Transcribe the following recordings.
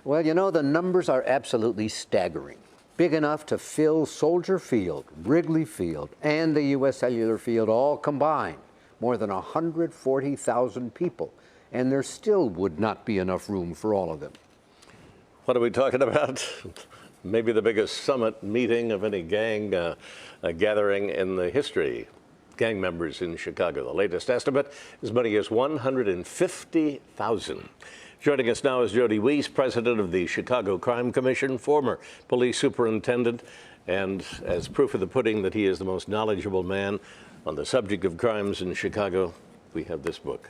Well, you know, the numbers are absolutely staggering. Big enough to fill Soldier Field, Wrigley Field, and the U.S. Cellular Field all combined. More than 140,000 people. And there still would not be enough room for all of them. What are we talking about? Maybe the biggest summit meeting of any gang gathering in the history. Gang members in Chicago. The latest estimate, as many as 150,000. Joining us now is Jody Weiss, president of the Chicago Crime Commission, former police superintendent, and as proof of the pudding that he is the most knowledgeable man on the subject of crimes in Chicago, we have this book.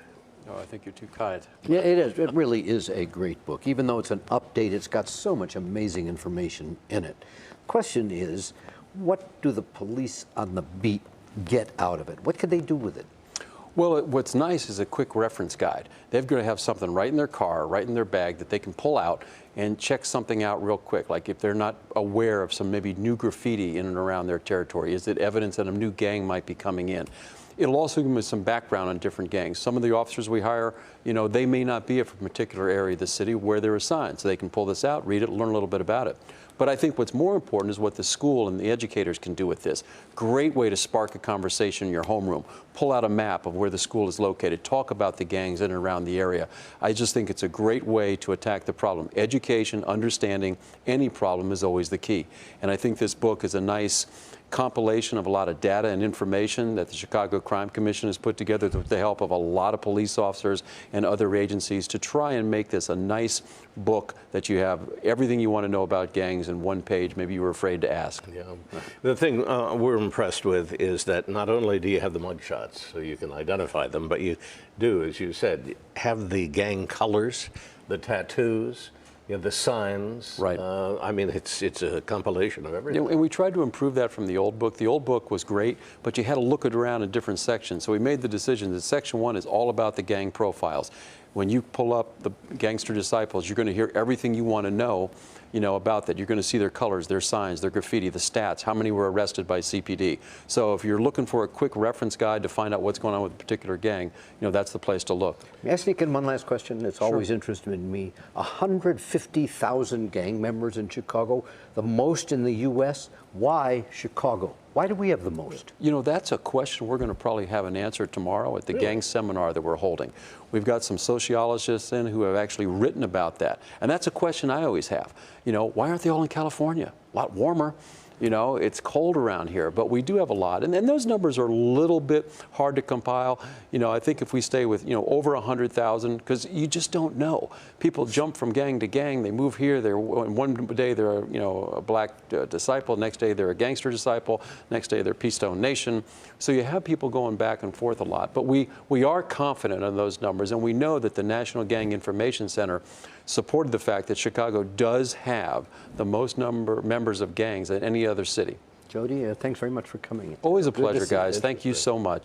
Oh, I think you're too kind. Yeah, it is. It really is a great book. Even though it's an update, it's got so much amazing information in it. Question is, what do the police on the beat get out of it? What could they do with it? Well, what's nice is a quick reference guide. They're going to have something right in their car, right in their bag that they can pull out and check something out real quick. Like if they're not aware of some maybe new graffiti in and around their territory, is it evidence that a new gang might be coming in? It'll also give them some background on different gangs. Some of the officers we hire, you know, they may not be from a particular area of the city where they're assigned, so they can pull this out, read it, learn a little bit about it. But I think what's more important is what the school and the educators can do with this. Great way to spark a conversation in your homeroom. Pull out a map of where the school is located. Talk about the gangs in and around the area. I just think it's a great way to attack the problem. Education, understanding any problem is always the key. And I think this book is a nice compilation of a lot of data and information that the Chicago Crime Commission has put together with the help of a lot of police officers and other agencies to try and make this a nice book that you have everything you want to know about gangs in one page. Maybe you were afraid to ask. Yeah. The thing we're impressed with is that not only do you have the mugshots so you can identify them, but you do, as you said, have the gang colors, the tattoos, you know, the signs. Right. I mean, it's a compilation of everything. And we tried to improve that from the old book. The old book was great, but you had to look it around in different sections. So we made the decision that section 1 is all about the gang profiles. When you pull up the Gangster Disciples, you're going to hear everything you want to know, about that. You're going to see their colors, their signs, their graffiti, the stats, how many were arrested by CPD. So if you're looking for a quick reference guide to find out what's going on with a particular gang, that's the place to look. May I sneak in one last question? It's always interested in me. 150,000 gang members in Chicago, the most in the U.S. Why Chicago? Why do we have the most? That's a question we're going to probably have an answer tomorrow at the gang seminar that we're holding. We've got some sociologists in who have actually written about that. And that's a question I always have. Why aren't they all in California? A lot warmer. It's cold around here, but we do have a lot. And those numbers are a little bit hard to compile. I think if we stay with, over 100,000, because you just don't know. People jump from gang to gang. They move here. One day they're, a black disciple. Next day they're a gangster disciple. Next day they're Peastone Nation. So you have people going back and forth a lot. But we are confident in those numbers, and we know that the National Gang Information Center supported the fact that Chicago does have the most members of gangs than any other city. Jody, thanks very much for coming. Always a pleasure, guys. Thank you so much.